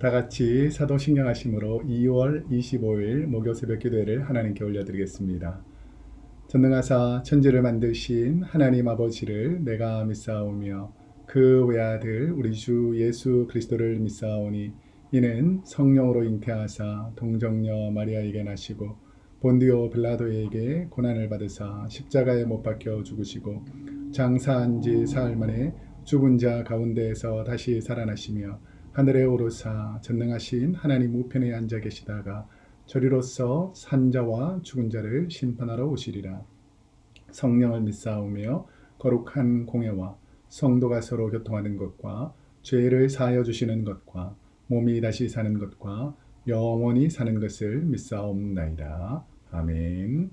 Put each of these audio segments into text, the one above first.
다 같이 사도신경하심으로 2월 25일 목요 새벽 기도회를 하나님께 올려드리겠습니다. 전능하사 천지를 만드신 하나님 아버지를 내가 믿사오며 그 외아들 우리 주 예수 그리스도를 믿사오니 이는 성령으로 잉태하사 동정녀 마리아에게 나시고 본디오 빌라도에게 고난을 받으사 십자가에 못 박혀 죽으시고 장사한 지 사흘 만에 죽은 자 가운데에서 다시 살아나시며 하늘에 오르사 전능하신 하나님 우편에 앉아 계시다가 저리로서 산자와 죽은 자를 심판하러 오시리라. 성령을 믿사오며 거룩한 공예와 성도가 서로 교통하는 것과 죄를 사하여 주시는 것과 몸이 다시 사는 것과 영원히 사는 것을 믿사옵나이다. 아멘.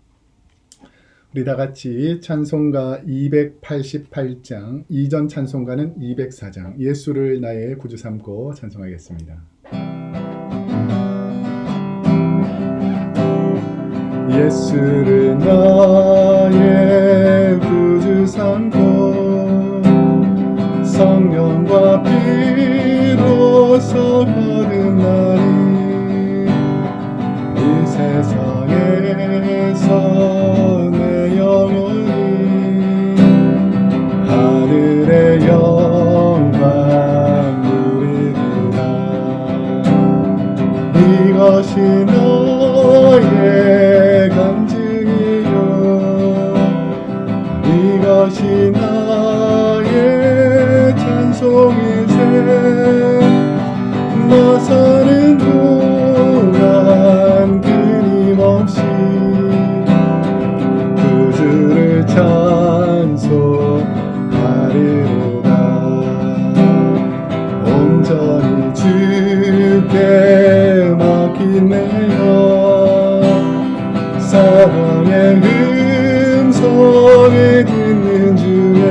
우리 다 같이 찬송가 288장, 이전 찬송가는 204장, 예수를 나의 구주 삼고 찬송하겠습니다. 예수를 나의 구주 삼고 성령과 피로서 거듭나니 이 세상에서 내 영혼이 하늘의 영광 누리리라. 이것이 너의 간증이요 이것이 나의 찬송이세. 나 사는 동안 끊임없이 구주를 찬송하리로다. 온전히 주께 맡기네요. 사랑의 음성을 듣는 주에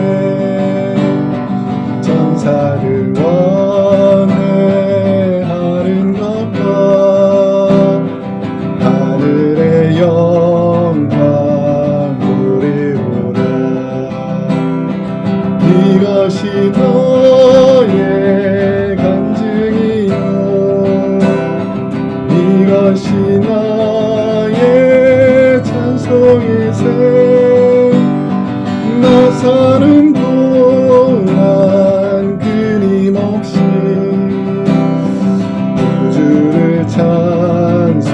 전사를 원해하는 것과 하늘의 영광 누리오라. 이것이 너의 간증이요 이것이 나의 찬송이세. 나 사는 동안 끊임없이 구주를 찬송하리로다.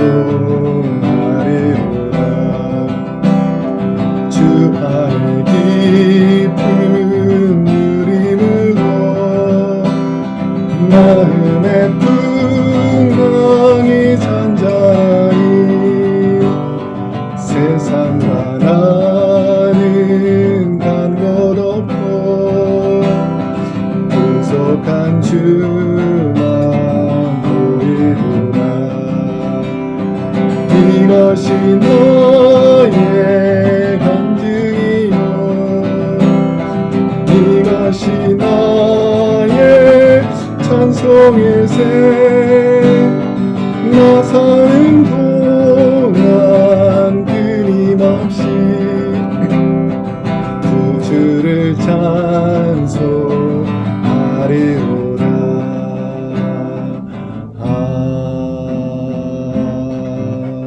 주 안에 깊은 누림으로 마음의 풍랑이 잔잔히 세상과 나는 간 곳 없고 구속한 주만 보이구나. 이것이 너의 간증이요 이것이 나의 찬송일세. 나 사는 동안 끊임없이 구주를 찬송하리로다.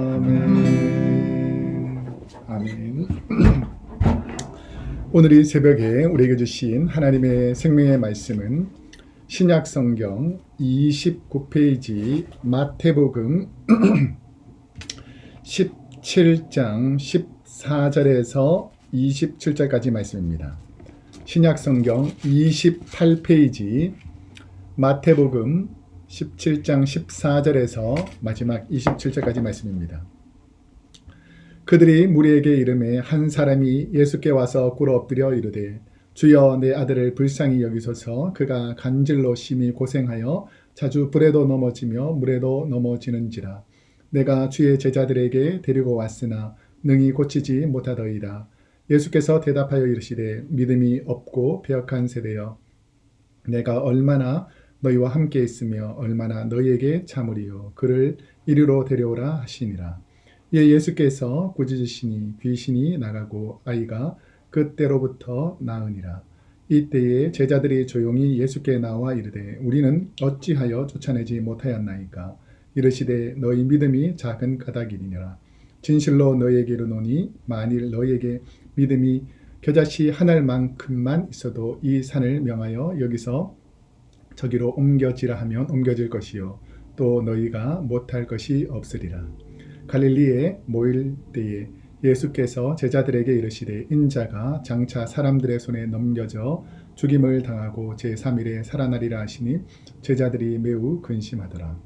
아멘. 아멘. 오늘 이 새벽에 우리에게 주신 하나님의 생명의 말씀은 신약성경 29페이지 마태복음 17장 14절에서 27절까지 말씀입니다. 신약성경 28페이지 마태복음 17장 14절에서 마지막 27절까지 말씀입니다. 그들이 무리에게 이르매 한 사람이 예수께 와서 꿇어 엎드려 이르되 주여 내 아들을 불쌍히 여기소서. 그가 간질로 심히 고생하여 자주 불에도 넘어지며 물에도 넘어지는지라. 내가 주의 제자들에게 데리고 왔으나 능히 고치지 못하더이다. 예수께서 대답하여 이르시되 믿음이 없고 배역한 세대여 내가 얼마나 너희와 함께 있으며 얼마나 너희에게 참으리요. 그를 이리로 데려오라 하시니라. 이에 예수께서 꾸짖으시니 귀신이 나가고 아이가 그때로부터 나으니라. 이때에 제자들이 조용히 예수께 나와 이르되 우리는 어찌하여 쫓아내지 못하였나이까. 이르시되 너희 믿음이 작은 까닭이니라. 진실로 너희에게 이르노니 만일 너희에게 믿음이 겨자씨 한 알만큼만 있어도 이 산을 명하여 여기서 저기로 옮겨지라 하면 옮겨질 것이요 또 너희가 못할 것이 없으리라. 갈릴리에 모일 때에 예수께서 제자들에게 이르시되 인자가 장차 사람들의 손에 넘겨져 죽임을 당하고 제3일에 살아나리라 하시니 제자들이 매우 근심하더라.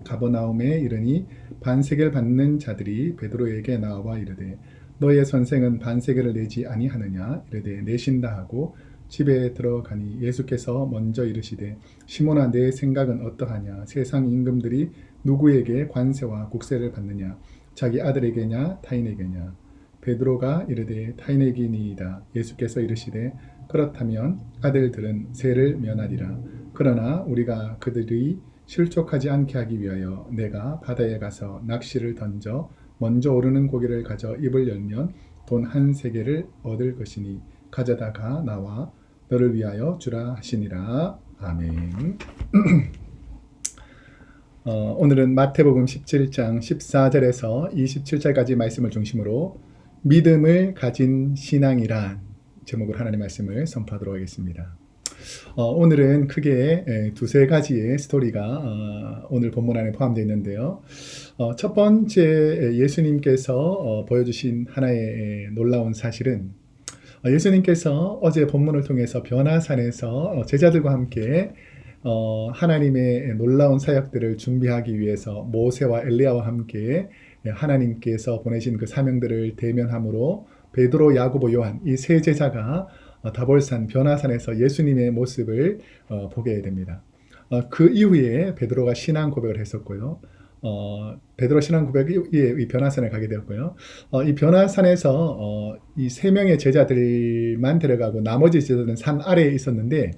가버나움에 이르니 반세계를 받는 자들이 베드로에게 나와 이르되 너의 선생은 반세계를 내지 아니하느냐. 이르되 내신다 하고 집에 들어가니 예수께서 먼저 이르시되 시몬아 내 생각은 어떠하냐. 세상 임금들이 누구에게 관세와 국세를 받느냐. 자기 아들에게냐 타인에게냐. 베드로가 이르되 타인에게니이다. 예수께서 이르시되 그렇다면 아들들은 세를 면하리라. 그러나 우리가 그들이 실족하지 않게 하기 위하여 내가 바다에 가서 낚시를 던져 먼저 오르는 고기를 가져 입을 열면 돈 한 세겔을 얻을 것이니 가져다가 나와 너를 위하여 주라 하시니라. 아멘. 오늘은 마태복음 17장 14절에서 27절까지 말씀을 중심으로 믿음을 가진 신앙이란 제목으로 하나님의 말씀을 선포하도록 하겠습니다. 오늘은 크게 두세 가지의 스토리가 오늘 본문 안에 포함되어 있는데요. 첫 번째 예수님께서 보여주신 하나의 놀라운 사실은 예수님께서 어제 본문을 통해서 변화산에서 제자들과 함께 하나님의 놀라운 사역들을 준비하기 위해서 모세와 엘리야와 함께 하나님께서 보내신 그 사명들을 대면함으로 베드로, 야고보, 요한 이 세 제자가 다볼산 변화산에서 예수님의 모습을 보게 됩니다. 그 이후에 베드로가 신앙 고백을 했었고요. 베드로 신앙 고백 이후에 이 변화산에 가게 되었고요. 이 변화산에서 이 세 명의 제자들만 데려가고 나머지 제자들은 산 아래에 있었는데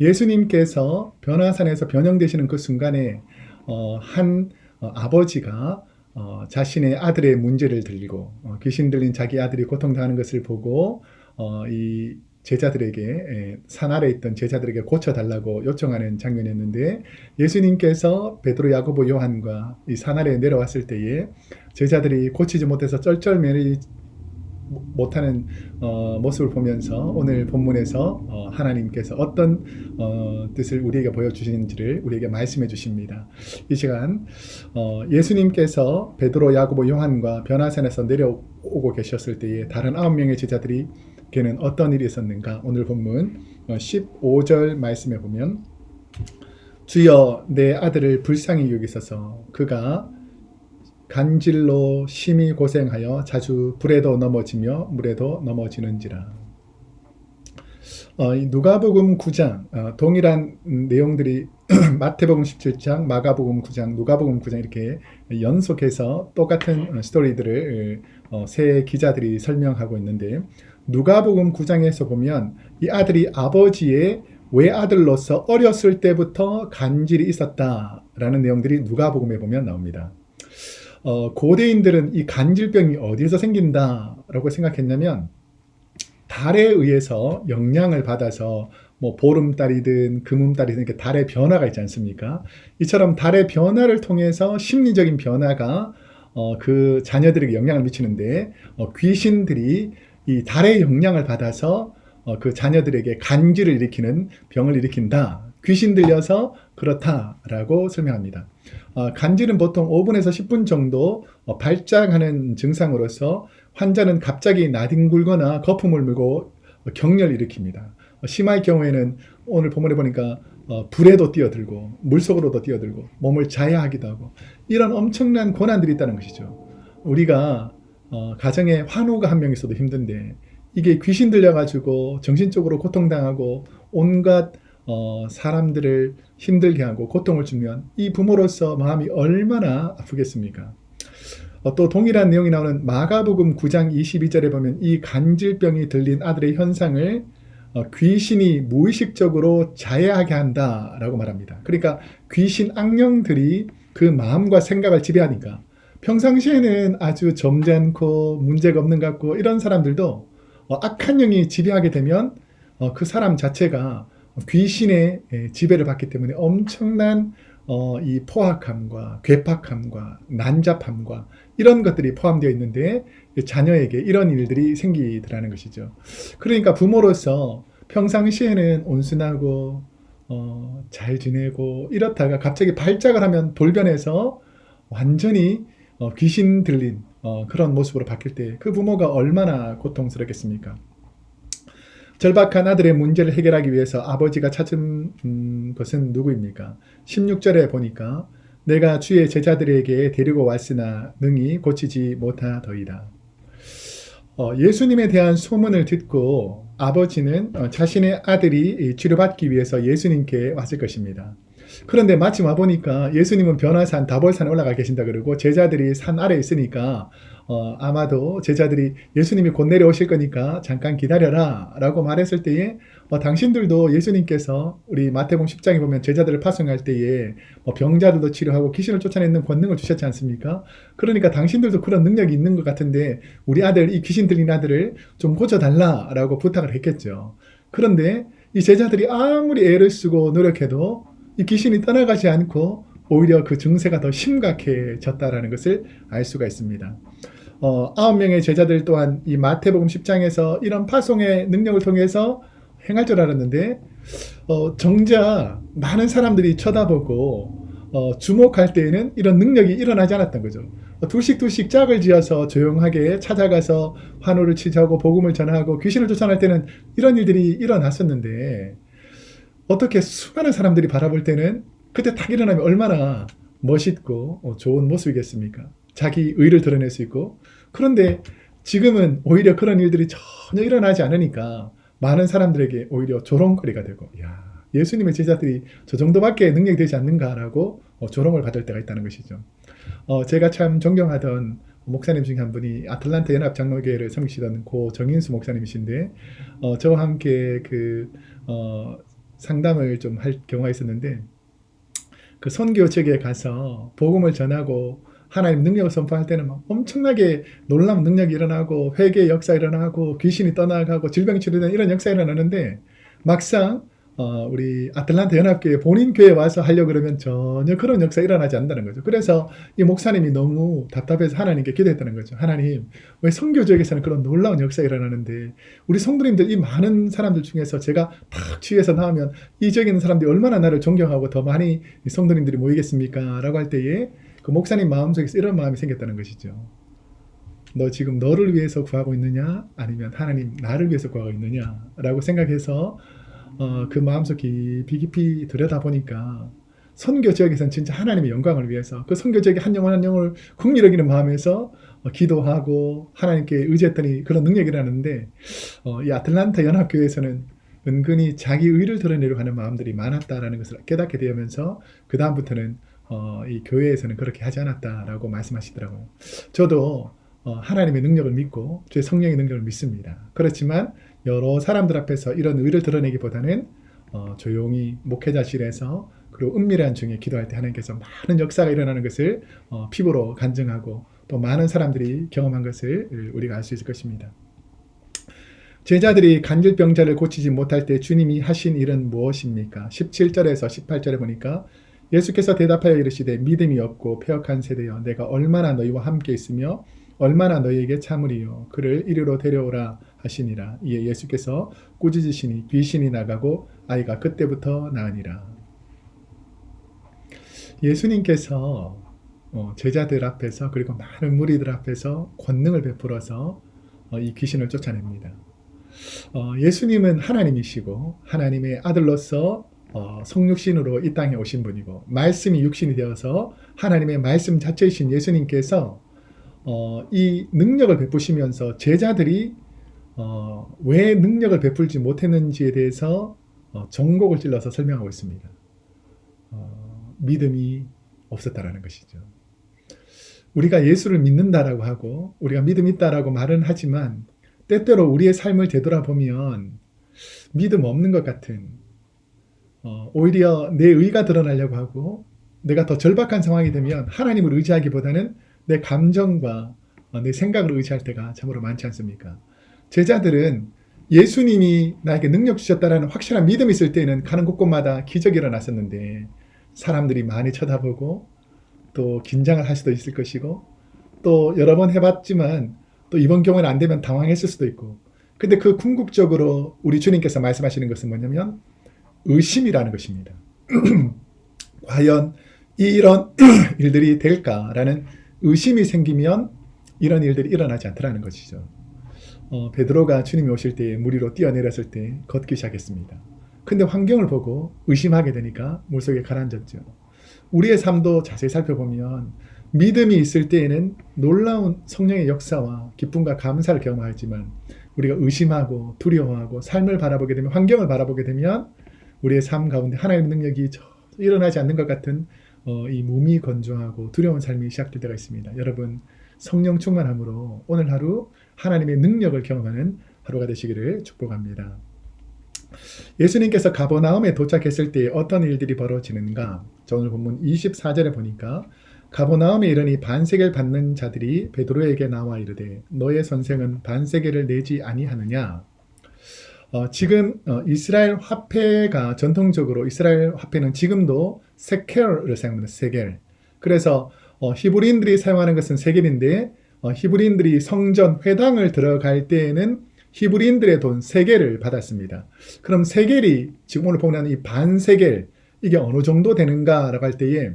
예수님께서 변화산에서 변형되시는 그 순간에 한 아버지가 자신의 아들의 문제를 들고 귀신 들린 자기 아들이 고통당하는 것을 보고 이 제자들에게 산 아래에 있던 제자들에게 고쳐달라고 요청하는 장면이었는데 예수님께서 베드로, 야고보, 요한과 이 산 아래에 내려왔을 때에 제자들이 고치지 못해서 쩔쩔매지 못하는 모습을 보면서 오늘 본문에서 하나님께서 어떤 뜻을 우리에게 보여주시는지를 우리에게 말씀해 주십니다. 이 시간 예수님께서 베드로, 야고보, 요한과 변화산에서 내려오고 계셨을 때에 다른 9명의 제자들이 걔는 어떤 일이 있었는가. 오늘 본문 15절 말씀에 보면 주여 내 아들을 불쌍히 여기소서 그가 간질로 심히 고생하여 자주 불에도 넘어지며 물에도 넘어지는지라. 누가복음 9장 동일한 내용들이 마태복음 17장, 마가복음 9장, 누가복음 9장 이렇게 연속해서 똑같은 스토리들을 세 기자들이 설명하고 있는데 누가복음 9장에서 보면 이 아들이 아버지의 외아들로서 어렸을 때부터 간질이 있었다라는 내용들이 누가복음에 보면 나옵니다. 고대인들은 이 간질병이 어디서 생긴다라고 생각했냐면 달에 의해서 영향을 받아서 뭐 보름달이든 금음달이든 이렇게 달의 변화가 있지 않습니까? 이처럼 달의 변화를 통해서 심리적인 변화가 그 자녀들에게 영향을 미치는데 귀신들이 이 달의 영향을 받아서 그 자녀들에게 간질을 일으키는 병을 일으킨다. 귀신 들려서 그렇다라고 설명합니다. 간질은 보통 5분에서 10분 정도 발작하는 증상으로서 환자는 갑자기 나뒹굴거나 거품을 물고 경련을 일으킵니다. 심할 경우에는 오늘 본문에 보니까 불에도 뛰어들고 물속으로도 뛰어들고 몸을 자해하기도 하고 이런 엄청난 고난들이 있다는 것이죠. 우리가 가정에 환우가 한 명 있어도 힘든데 이게 귀신 들려가지고 정신적으로 고통당하고 온갖 사람들을 힘들게 하고 고통을 주면 이 부모로서 마음이 얼마나 아프겠습니까? 또 동일한 내용이 나오는 마가복음 9장 22절에 보면 이 간질병이 들린 아들의 현상을 귀신이 무의식적으로 자해하게 한다라고 말합니다. 그러니까 귀신 악령들이 그 마음과 생각을 지배하니까 평상시에는 아주 점잖고 문제가 없는 것 같고 이런 사람들도 악한 영이 지배하게 되면 그 사람 자체가 귀신의 지배를 받기 때문에 엄청난 이 포악함과 괴팍함과 난잡함과 이런 것들이 포함되어 있는데 자녀에게 이런 일들이 생기더라는 것이죠. 그러니까 부모로서 평상시에는 온순하고 잘 지내고 이렇다가 갑자기 발작을 하면 돌변해서 완전히 귀신 들린 그런 모습으로 바뀔 때 그 부모가 얼마나 고통스럽겠습니까? 절박한 아들의 문제를 해결하기 위해서 아버지가 찾은 것은 누구입니까? 16절에 보니까 내가 주의 제자들에게 데리고 왔으나 능히 고치지 못하더이다. 예수님에 대한 소문을 듣고 아버지는 자신의 아들이 치료받기 위해서 예수님께 왔을 것입니다. 그런데 마침 와보니까 예수님은 변화산 다볼산에 올라가 계신다 그러고 제자들이 산 아래에 있으니까 아마도 제자들이 예수님이 곧 내려오실 거니까 잠깐 기다려라 라고 말했을 때에 당신들도 예수님께서 우리 마태복음 10장에 보면 제자들을 파송할 때에 병자들도 치료하고 귀신을 쫓아내는 권능을 주셨지 않습니까? 그러니까 당신들도 그런 능력이 있는 것 같은데 우리 아들, 이 귀신 들린 아들을 좀 고쳐달라 라고 부탁을 했겠죠. 그런데 이 제자들이 아무리 애를 쓰고 노력해도 이 귀신이 떠나가지 않고 오히려 그 증세가 더 심각해졌다라는 것을 알 수가 있습니다. 9명의 제자들 또한 이 마태복음 10장에서 이런 파송의 능력을 통해서 행할 줄 알았는데 정작 많은 사람들이 쳐다보고 주목할 때에는 이런 능력이 일어나지 않았던 거죠. 둘씩 짝을 지어서 조용하게 찾아가서 환호를 치자고 복음을 전하고 귀신을 쫓아낼 때는 이런 일들이 일어났었는데 어떻게 수많은 사람들이 바라볼 때는 그때 딱 일어나면 얼마나 멋있고 좋은 모습이겠습니까? 자기 의를 드러낼 수 있고. 그런데 지금은 오히려 그런 일들이 전혀 일어나지 않으니까 많은 사람들에게 오히려 조롱거리가 되고, 야, 예수님의 제자들이 저 정도밖에 능력이 되지 않는가라고 조롱을 받을 때가 있다는 것이죠. 제가 참 존경하던 목사님 중에 한 분이 아틀란타 연합장로교회를 섬기시던 고 정인수 목사님이신데 저와 함께 상담을 좀 할 경우가 있었는데 그 선교지역에 가서 복음을 전하고 하나님 능력을 선포할 때는 막 엄청나게 놀라운 능력이 일어나고 회개의 역사 일어나고 귀신이 떠나가고 질병이 치료되는 이런 역사가 일어나는데 막상 우리 아틀란타 연합교회 본인 교회에 와서 하려고 그러면 전혀 그런 역사가 일어나지 않는다는 거죠. 그래서 이 목사님이 너무 답답해서 하나님께 기도했다는 거죠. 하나님, 왜 선교 지역에서는 그런 놀라운 역사가 일어나는데 우리 성도님들 이 많은 사람들 중에서 제가 탁 취해서 나오면 이 지역에 있는 사람들이 얼마나 나를 존경하고 더 많이 성도님들이 모이겠습니까? 라고 할 때에 그 목사님 마음속에서 이런 마음이 생겼다는 것이죠. 너 지금 너를 위해서 구하고 있느냐? 아니면 하나님 나를 위해서 구하고 있느냐? 라고 생각해서 그 마음속 깊이 들여다보니까 선교 지역에서는 진짜 하나님의 영광을 위해서 그 선교 지역의 한 영 한 영을 긍휼히 여기는 마음에서 기도하고 하나님께 의지했더니 그런 능력이 일어났는데 이 아틀란타 연합교회에서는 은근히 자기 의를 드러내려고 하는 마음들이 많았다라는 것을 깨닫게 되면서 그 다음부터는 이 교회에서는 그렇게 하지 않았다라고 말씀하시더라고요. 저도 하나님의 능력을 믿고 주의 성령의 능력을 믿습니다. 그렇지만 여러 사람들 앞에서 이런 의를 드러내기보다는 조용히 목회자실에서 그리고 은밀한 중에 기도할 때 하나님께서 많은 역사가 일어나는 것을 피부로 간증하고 또 많은 사람들이 경험한 것을 우리가 알 수 있을 것입니다. 제자들이 간질병자를 고치지 못할 때 주님이 하신 일은 무엇입니까? 17절에서 18절에 보니까 예수께서 대답하여 이르시되 믿음이 없고 패역한 세대여 내가 얼마나 너희와 함께 있으며 얼마나 너희에게 참으리요 그를 이리로 데려오라 하시니라. 이에 예수께서 꾸짖으시니 귀신이 나가고 아이가 그때부터 나으니라. 예수님께서 제자들 앞에서 그리고 많은 무리들 앞에서 권능을 베풀어서 이 귀신을 쫓아냅니다. 예수님은 하나님이시고 하나님의 아들로서 성육신으로 이 땅에 오신 분이고 말씀이 육신이 되어서 하나님의 말씀 자체이신 예수님께서 이 능력을 베푸시면서 제자들이 왜 능력을 베풀지 못했는지에 대해서 전곡을 찔러서 설명하고 있습니다. 믿음이 없었다라는 것이죠. 우리가 예수를 믿는다라고 하고 우리가 믿음 있다라고 말은 하지만 때때로 우리의 삶을 되돌아보면 믿음 없는 것 같은 오히려 내 의가 드러나려고 하고 내가 더 절박한 상황이 되면 하나님을 의지하기보다는 내 감정과 내 생각을 의지할 때가 참으로 많지 않습니까? 제자들은 예수님이 나에게 능력 주셨다라는 확실한 믿음이 있을 때는 가는 곳곳마다 기적이 일어났었는데 사람들이 많이 쳐다보고 또 긴장을 할 수도 있을 것이고 또 여러 번 해봤지만 또 이번 경우는 안 되면 당황했을 수도 있고 근데 그 궁극적으로 우리 주님께서 말씀하시는 것은 뭐냐면 의심이라는 것입니다. 과연 이런 일들이 될까라는 의심이 생기면 이런 일들이 일어나지 않더라는 것이죠. 베드로가 주님이 오실 때 물 위로 뛰어내렸을 때 걷기 시작했습니다. 근데 환경을 보고 의심하게 되니까 물속에 가라앉았죠. 우리의 삶도 자세히 살펴보면 믿음이 있을 때에는 놀라운 성령의 역사와 기쁨과 감사를 경험하지만 우리가 의심하고 두려워하고 삶을 바라보게 되면 환경을 바라보게 되면 우리의 삶 가운데 하나님의 능력이 일어나지 않는 것 같은 이 몸이 건조하고 두려운 삶이 시작될 때가 있습니다. 여러분 성령 충만함으로 오늘 하루 하나님의 능력을 경험하는 하루가 되시기를 축복합니다. 예수님께서 가버나움에 도착했을 때 어떤 일들이 벌어지는가? 오늘 본문 24절에 보니까 가버나움에 이르니 반세계를 받는 자들이 베드로에게 나와 이르되 너의 선생은 반세계를 내지 아니하느냐? 지금 이스라엘 화폐가 전통적으로 이스라엘 화폐는 지금도 세켈을 사용합니다. 세겔. 그래서 히브리인들이 사용하는 것은 세겔인데 히브리인들이 성전 회당을 들어갈 때에는 히브리인들의 돈 세겔을 받았습니다. 그럼 세겔이 지금 오늘 보면 이 반세겔 이게 어느 정도 되는가라고 할 때에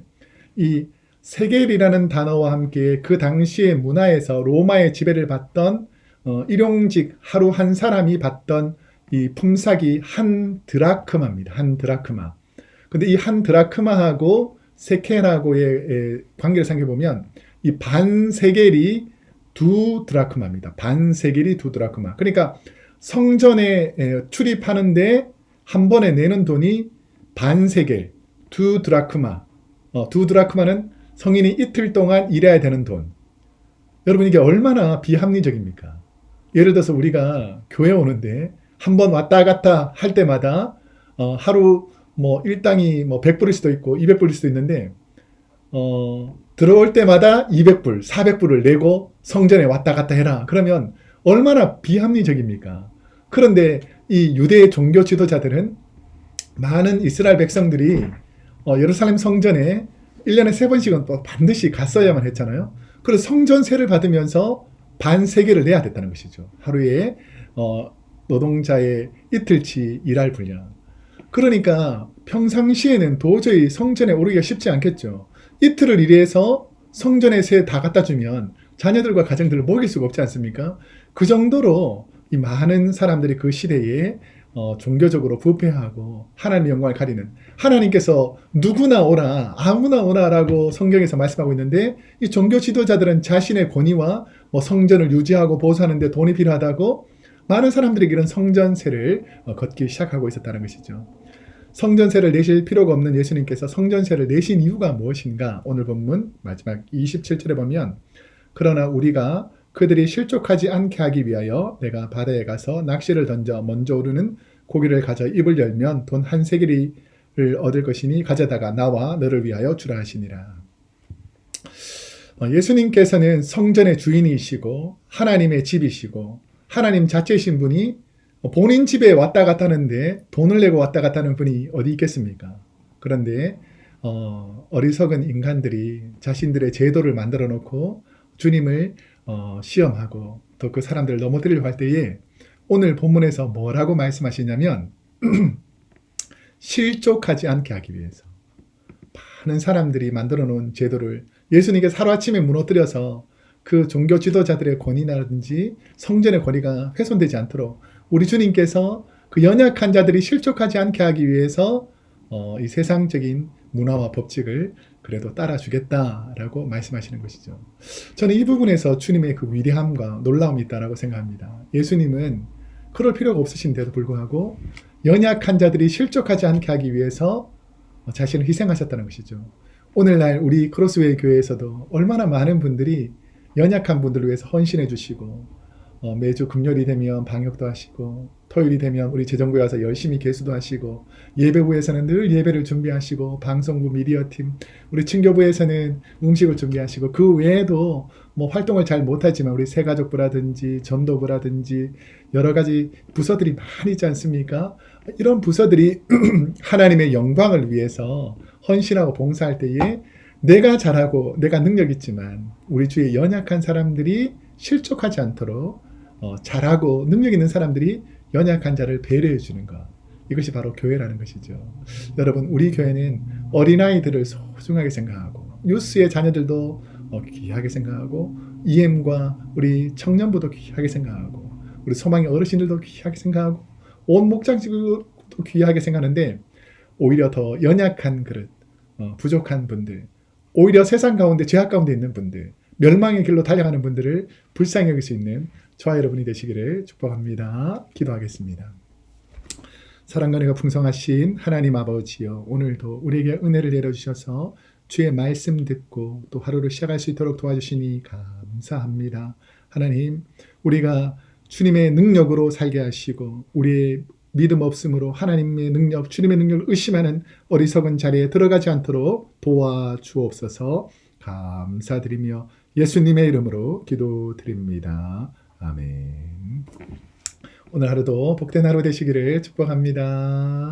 이 세겔이라는 단어와 함께 그 당시의 문화에서 로마의 지배를 받던 일용직 하루 한 사람이 받던 이 품삯이 한 드라크마입니다. 한 드라크마. 근데 이 한 드라크마하고 세켈하고의 관계를 생각해보면 이 반세겔이 두 드라크마입니다. 반세겔이 두 드라크마. 그러니까 성전에 출입하는데 한 번에 내는 돈이 반세겔, 두 드라크마. 두 드라크마는 성인이 이틀 동안 일해야 되는 돈. 여러분 이게 얼마나 비합리적입니까? 예를 들어서 우리가 교회 오는데 한 번 왔다 갔다 할 때마다 하루 뭐 일당이 뭐 100불일 수도 있고 200불일 수도 있는데 들어올 때마다 200불, 400불을 내고 성전에 왔다 갔다 해라. 그러면 얼마나 비합리적입니까? 그런데 이 유대 종교 지도자들은 많은 이스라엘 백성들이 예루살렘 성전에 1년에 3번씩은 또 반드시 갔어야만 했잖아요. 그래서 성전세를 받으면서 반세겔을 내야 됐다는 것이죠. 하루에 노동자의 이틀치 일할 분량. 그러니까 평상시에는 도저히 성전에 오르기가 쉽지 않겠죠. 이틀을 일해서 성전에 세 다 갖다 주면 자녀들과 가정들을 먹일 수가 없지 않습니까? 그 정도로 이 많은 사람들이 그 시대에 종교적으로 부패하고 하나님의 영광을 가리는 하나님께서 누구나 오라 아무나 오라라고 성경에서 말씀하고 있는데 이 종교 지도자들은 자신의 권위와 성전을 유지하고 보수하는 데 돈이 필요하다고 많은 사람들에게 이런 성전세를 걷기 시작하고 있었다는 것이죠. 성전세를 내실 필요가 없는 예수님께서 성전세를 내신 이유가 무엇인가? 오늘 본문 마지막 27절에 보면 그러나 우리가 그들이 실족하지 않게 하기 위하여 내가 바다에 가서 낚시를 던져 먼저 오르는 고기를 가져 입을 열면 돈 한 세겔을 얻을 것이니 가져다가 나와 너를 위하여 주라 하시니라. 예수님께서는 성전의 주인이시고 하나님의 집이시고 하나님 자체이신 분이 본인 집에 왔다 갔다 하는데 돈을 내고 왔다 갔다 하는 분이 어디 있겠습니까? 그런데 어리석은 인간들이 자신들의 제도를 만들어 놓고 주님을 시험하고 또 그 사람들을 넘어뜨리려고 할 때에 오늘 본문에서 뭐라고 말씀하시냐면 실족하지 않게 하기 위해서 많은 사람들이 만들어 놓은 제도를 예수님께서 하루아침에 무너뜨려서 그 종교 지도자들의 권위라든지 성전의 권위가 훼손되지 않도록 우리 주님께서 그 연약한 자들이 실족하지 않게 하기 위해서 이 세상적인 문화와 법칙을 그래도 따라주겠다라고 말씀하시는 것이죠. 저는 이 부분에서 주님의 그 위대함과 놀라움이 있다고 생각합니다. 예수님은 그럴 필요가 없으신데도 불구하고 연약한 자들이 실족하지 않게 하기 위해서 자신을 희생하셨다는 것이죠. 오늘날 우리 크로스웨이 교회에서도 얼마나 많은 분들이 연약한 분들을 위해서 헌신해 주시고 매주 금요일이 되면 방역도 하시고 토요일이 되면 우리 재정부에 와서 열심히 개수도 하시고 예배부에서는 늘 예배를 준비하시고 방송부 미디어팀 우리 친교부에서는 음식을 준비하시고 그 외에도 뭐 활동을 잘 못하지만 우리 새가족부라든지 전도부라든지 여러 가지 부서들이 많이 있지 않습니까? 이런 부서들이 하나님의 영광을 위해서 헌신하고 봉사할 때에 내가 잘하고 내가 능력 있지만 우리 주위에 연약한 사람들이 실족하지 않도록 잘하고 능력 있는 사람들이 연약한 자를 배려해 주는 것. 이것이 바로 교회라는 것이죠. 여러분, 우리 교회는 어린아이들을 소중하게 생각하고 뉴스의 자녀들도 귀하게 생각하고 EM과 우리 청년부도 귀하게 생각하고 우리 소망의 어르신들도 귀하게 생각하고 온 목장지구도 귀하게 생각하는데 오히려 더 연약한 그릇, 부족한 분들, 오히려 세상 가운데 죄악 가운데 있는 분들, 멸망의 길로 달려가는 분들을 불쌍히 여길 수 있는 저와 여러분이 되시기를 축복합니다. 기도하겠습니다. 사랑과 은혜가 풍성하신 하나님 아버지여, 오늘도 우리에게 은혜를 내려주셔서 주의 말씀 듣고 또 하루를 시작할 수 있도록 도와주시니 감사합니다. 하나님, 우리가 주님의 능력으로 살게 하시고 우리의 믿음 없음으로 하나님의 능력, 주님의 능력을 의심하는 어리석은 자리에 들어가지 않도록 도와주옵소서. 감사드리며 예수님의 이름으로 기도드립니다. 아멘. 오늘 하루도 복된 하루 되시기를 축복합니다.